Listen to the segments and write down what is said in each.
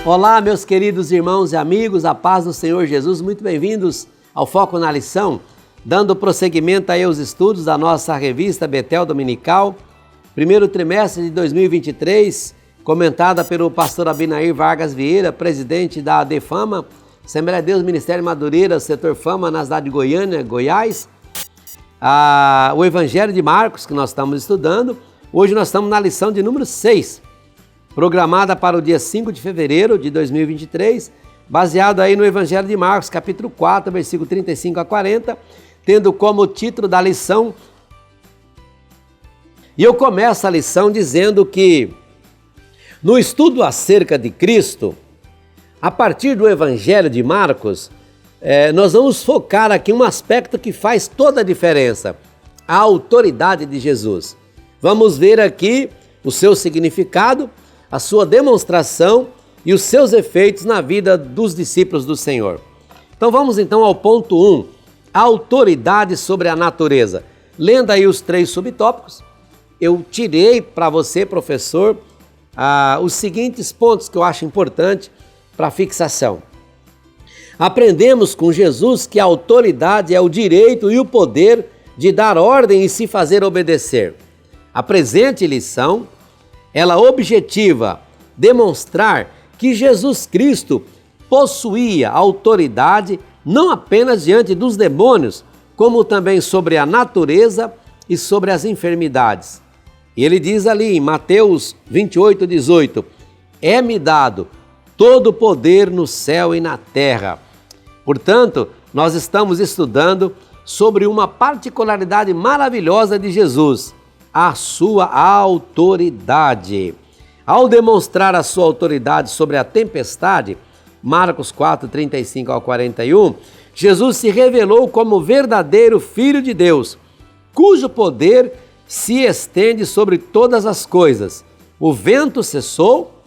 Olá, meus queridos irmãos e amigos, a paz do Senhor Jesus, muito bem-vindos ao Foco na Lição, dando prosseguimento aí aos estudos da nossa revista Betel Dominical, primeiro trimestre de 2023, comentada pelo pastor Abinair Vargas Vieira, presidente da ADFAMA, Assembleia de Deus Ministério Madureira, setor Fama, na cidade de Goiânia, Goiás. O Evangelho de Marcos, que nós estamos estudando. Hoje nós estamos na lição de número 6, programada para o dia 5 de fevereiro de 2023, baseado aí no Evangelho de Marcos, capítulo 4, versículo 35 a 40, tendo como título da lição. E eu começo a lição dizendo que no estudo acerca de Cristo, a partir do Evangelho de Marcos, nós vamos focar aqui um aspecto que faz toda a diferença, a autoridade de Jesus. Vamos ver aqui o seu significado, a sua demonstração e os seus efeitos na vida dos discípulos do Senhor. Então vamos então ao ponto 1, a autoridade sobre a natureza. Lendo aí os 3 subtópicos, eu tirei para você, professor, os seguintes pontos que eu acho importante para fixação. Aprendemos com Jesus que a autoridade é o direito e o poder de dar ordem e se fazer obedecer. A presente lição, ela objetiva demonstrar que Jesus Cristo possuía autoridade não apenas diante dos demônios, como também sobre a natureza e sobre as enfermidades. E ele diz ali em Mateus 28, 18, é-me dado todo o poder no céu e na terra. Portanto, nós estamos estudando sobre uma particularidade maravilhosa de Jesus, a sua autoridade. Ao demonstrar a sua autoridade sobre a tempestade, Marcos 4, 35 ao 41, Jesus se revelou como verdadeiro Filho de Deus, cujo poder se estende sobre todas as coisas. O vento cessou,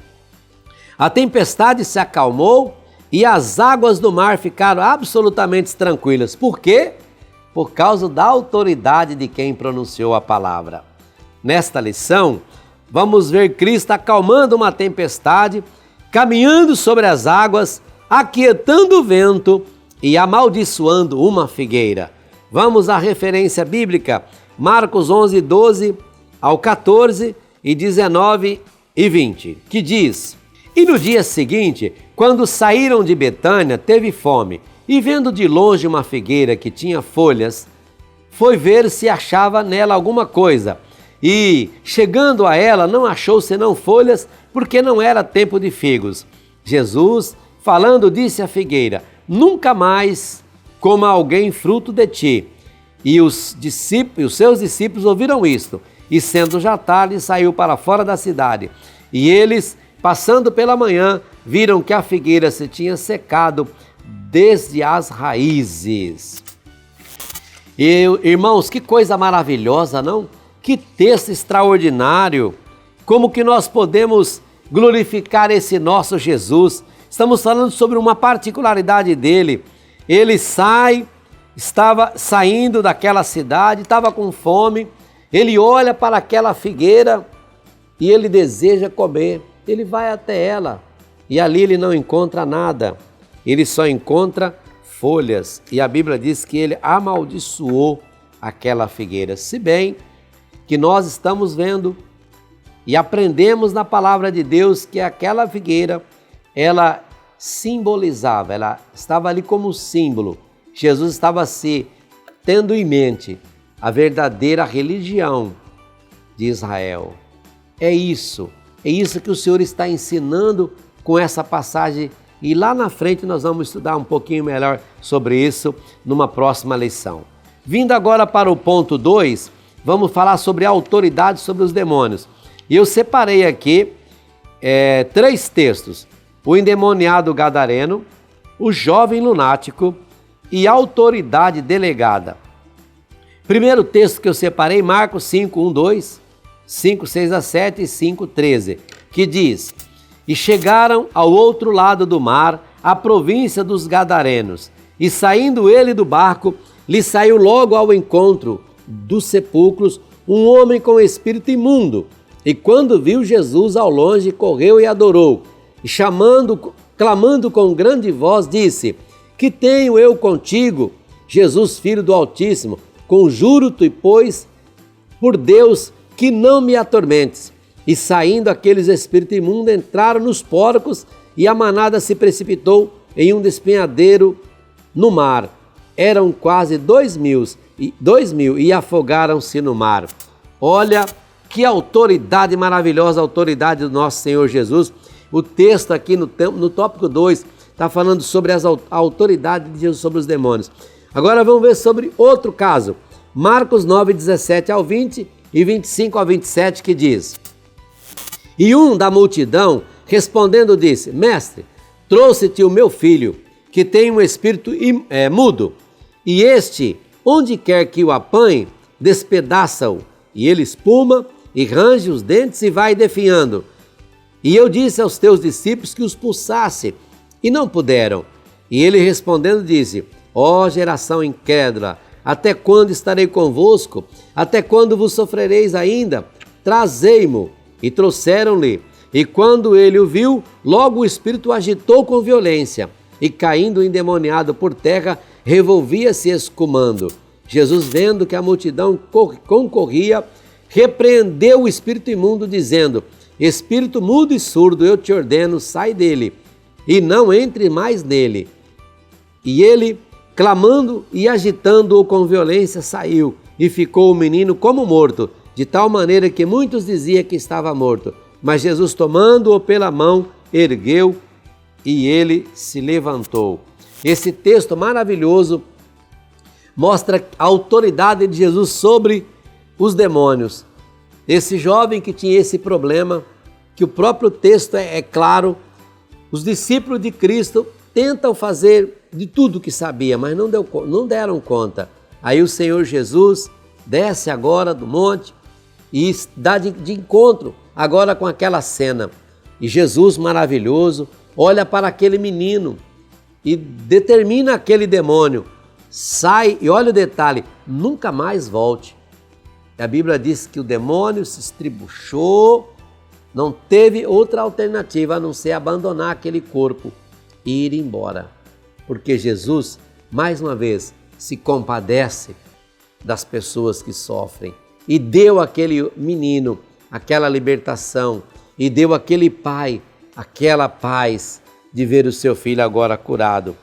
a tempestade se acalmou e as águas do mar ficaram absolutamente tranquilas. Por quê? Por causa da autoridade de quem pronunciou a palavra. Nesta lição, vamos ver Cristo acalmando uma tempestade, caminhando sobre as águas, aquietando o vento e amaldiçoando uma figueira. Vamos à referência bíblica, Marcos 11, 12 ao 14 e 19 e 20, que diz: E no dia seguinte, quando saíram de Betânia, teve fome, e vendo de longe uma figueira que tinha folhas, foi ver se achava nela alguma coisa. E, chegando a ela, não achou senão folhas, porque não era tempo de figos. Jesus, falando, disse à figueira: Nunca mais coma alguém fruto de ti. E os seus discípulos ouviram isto, e sendo já tarde, saiu para fora da cidade. E eles, passando pela manhã, viram que a figueira se tinha secado desde as raízes. E, irmãos, que coisa maravilhosa, não? Que texto extraordinário! Como que nós podemos glorificar esse nosso Jesus? Estamos falando sobre uma particularidade dele. Ele estava saindo daquela cidade, estava com fome, ele olha para aquela figueira e ele deseja comer. Ele vai até ela e ali ele não encontra nada, ele só encontra folhas. E a Bíblia diz que ele amaldiçoou aquela figueira. Se bem que nós estamos vendo e aprendemos na palavra de Deus que aquela figueira, ela simbolizava, ela estava ali como símbolo. Jesus estava se tendo em mente a verdadeira religião de Israel. É isso que o Senhor está ensinando com essa passagem. E lá na frente nós vamos estudar um pouquinho melhor sobre isso numa próxima lição. Vindo agora para o ponto 2, vamos falar sobre a autoridade sobre os demônios. E eu separei aqui 3 textos: o endemoniado gadareno, o jovem lunático e a autoridade delegada. Primeiro texto que eu separei, Marcos 5, 1, 2, 5, 6 a 7 e 5, 13, que diz: E chegaram ao outro lado do mar, à província dos Gadarenos, e saindo ele do barco, lhe saiu logo ao encontro dos sepulcros um homem com espírito imundo, e quando viu Jesus ao longe, correu e adorou, e clamando com grande voz, disse: Que tenho eu contigo, Jesus, Filho do Altíssimo? Conjuro-te, pois, por Deus, que não me atormentes. E saindo aqueles espíritos imundos entraram nos porcos, e a manada se precipitou em um despenhadeiro no mar. Eram quase 2.000 e afogaram-se no mar. Olha que autoridade maravilhosa, a autoridade do nosso Senhor Jesus. O texto aqui no tópico 2 está falando sobre a autoridade de Jesus sobre os demônios. Agora vamos ver sobre outro caso. Marcos 9, 17 ao 20 e 25 ao 27, que diz: E um da multidão, respondendo, disse: Mestre, trouxe-te o meu filho, que tem um espírito mudo, e este, onde quer que o apanhe, despedaça-o, e ele espuma e range os dentes e vai definhando. E eu disse aos teus discípulos que os expulsasse, e não puderam. E ele respondendo disse: Ó geração incrédula, até quando estarei convosco? Até quando vos sofrereis ainda? Trazei-mo. E trouxeram-lhe. E quando ele o viu, logo o espírito o agitou com violência, e caindo endemoniado por terra, revolvia-se escumando. Jesus, vendo que a multidão concorria, repreendeu o espírito imundo, dizendo: Espírito mudo e surdo, eu te ordeno, sai dele, e não entre mais nele. E ele, clamando e agitando-o com violência, saiu, e ficou o menino como morto, de tal maneira que muitos diziam que estava morto. Mas Jesus, tomando-o pela mão, ergueu, e ele se levantou. Esse texto maravilhoso mostra a autoridade de Jesus sobre os demônios. Esse jovem que tinha esse problema, que o próprio texto é claro, os discípulos de Cristo tentam fazer de tudo que sabia, mas não deram conta. Aí o Senhor Jesus desce agora do monte e dá de encontro agora com aquela cena. E Jesus, maravilhoso, olha para aquele menino e determina aquele demônio: sai, e olha o detalhe, nunca mais volte. A Bíblia diz que o demônio se estribuchou, não teve outra alternativa a não ser abandonar aquele corpo e ir embora. Porque Jesus, mais uma vez, se compadece das pessoas que sofrem e deu àquele menino aquela libertação e deu àquele pai aquela paz de ver o seu filho agora curado.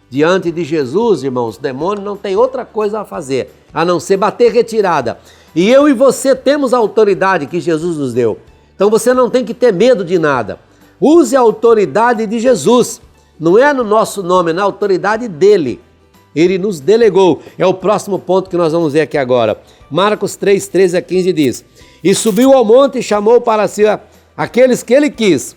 Diante de Jesus, irmãos, o demônio não tem outra coisa a fazer a não ser bater retirada. E eu e você temos a autoridade que Jesus nos deu. Então você não tem que ter medo de nada. Use a autoridade de Jesus. Não é no nosso nome, é na autoridade dele. Ele nos delegou. É o próximo ponto que nós vamos ver aqui agora. Marcos 3, 13 a 15 diz: E subiu ao monte e chamou para si aqueles que ele quis.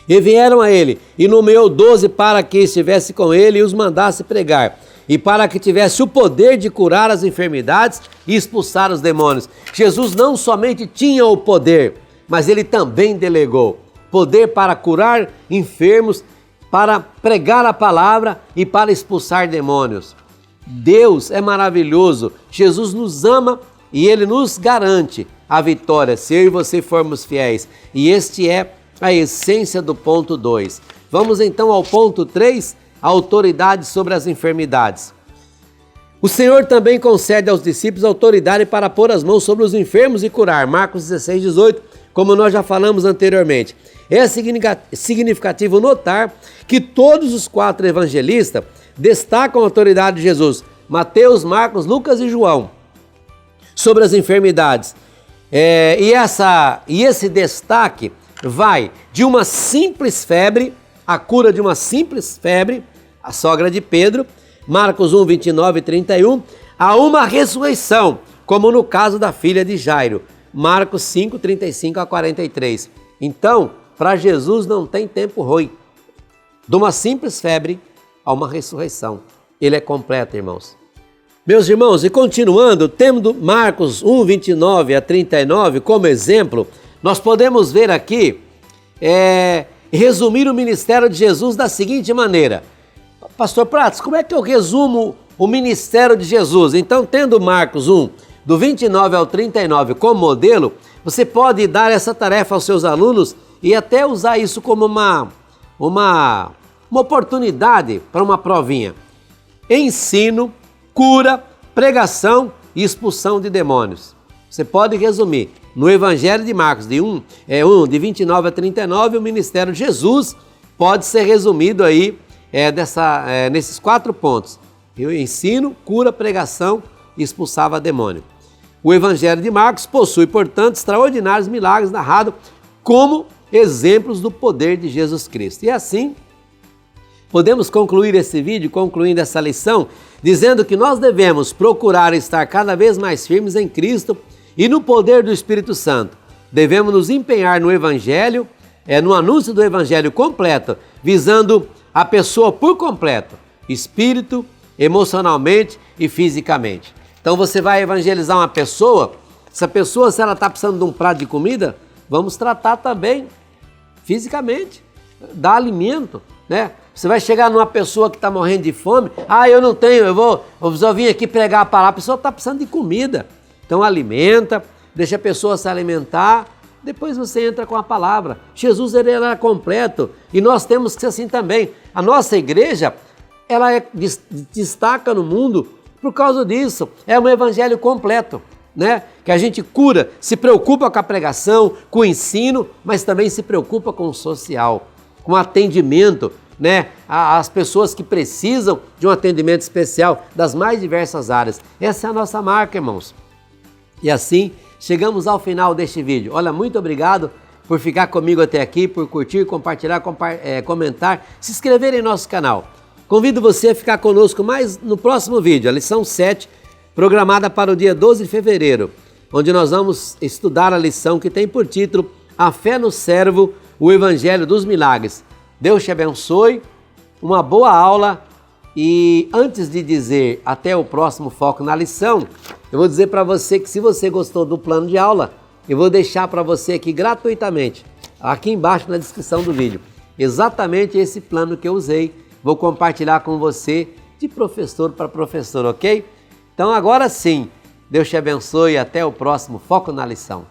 E vieram a ele, e nomeou 12 para que estivesse com ele e os mandasse pregar, e para que tivesse o poder de curar as enfermidades e expulsar os demônios. Jesus não somente tinha o poder, mas ele também delegou poder para curar enfermos, para pregar a palavra e para expulsar demônios. Deus é maravilhoso, Jesus nos ama e ele nos garante a vitória se eu e você formos fiéis. E este é a essência do ponto 2. Vamos então ao ponto 3, a autoridade sobre as enfermidades. O Senhor também concede aos discípulos autoridade para pôr as mãos sobre os enfermos e curar. Marcos 16, 18, como nós já falamos anteriormente. É significativo notar que todos os 4 evangelistas destacam a autoridade de Jesus, Mateus, Marcos, Lucas e João, sobre as enfermidades. E esse destaque vai de uma simples febre, a cura de uma simples febre, a sogra de Pedro, Marcos 1, 29 e 31, a uma ressurreição, como no caso da filha de Jairo, Marcos 5, 35 a 43. Então, para Jesus não tem tempo ruim. De uma simples febre a uma ressurreição. Ele é completo, irmãos. Meus irmãos, e continuando, tendo Marcos 1, 29 a 39 como exemplo, nós podemos ver aqui, resumir o ministério de Jesus da seguinte maneira. Pastor Pratos, como é que eu resumo o ministério de Jesus? Então, tendo Marcos 1, do 29 ao 39 como modelo, você pode dar essa tarefa aos seus alunos e até usar isso como uma oportunidade para uma provinha. Ensino, cura, pregação e expulsão de demônios. Você pode resumir no Evangelho de Marcos, de 29 a 39, o ministério de Jesus pode ser resumido aí nesses 4 pontos. Eu ensino, cura, pregação e expulsava demônio. O Evangelho de Marcos possui, portanto, extraordinários milagres narrados como exemplos do poder de Jesus Cristo. E assim, podemos concluir esse vídeo, concluindo essa lição, dizendo que nós devemos procurar estar cada vez mais firmes em Cristo e no poder do Espírito Santo. Devemos nos empenhar no Evangelho, no anúncio do Evangelho completo, visando a pessoa por completo, espírito, emocionalmente e fisicamente. Então você vai evangelizar uma pessoa, essa pessoa, se ela está precisando de um prato de comida, vamos tratar também fisicamente, dar alimento, né? Você vai chegar numa pessoa que está morrendo de fome, eu não tenho, eu só vim aqui pregar a palavra, a pessoa está precisando de comida. Então alimenta, deixa a pessoa se alimentar, depois você entra com a palavra. Jesus ele era completo e nós temos que ser assim também. A nossa igreja, ela destaca no mundo por causa disso. É um evangelho completo, né? Que a gente cura, se preocupa com a pregação, com o ensino, mas também se preocupa com o social, com o atendimento, né? As pessoas que precisam de um atendimento especial das mais diversas áreas. Essa é a nossa marca, irmãos. E assim, chegamos ao final deste vídeo. Olha, muito obrigado por ficar comigo até aqui, por curtir, compartilhar, comentar, se inscrever em nosso canal. Convido você a ficar conosco mais no próximo vídeo, a lição 7, programada para o dia 12 de fevereiro, onde nós vamos estudar a lição que tem por título A Fé no Servo, o Evangelho dos Milagres. Deus te abençoe, uma boa aula e antes de dizer até o próximo foco na lição, eu vou dizer para você que se você gostou do plano de aula, eu vou deixar para você aqui gratuitamente, aqui embaixo na descrição do vídeo, exatamente esse plano que eu usei. Vou compartilhar com você de professor para professor, ok? Então agora sim, Deus te abençoe e até o próximo Foco na Lição.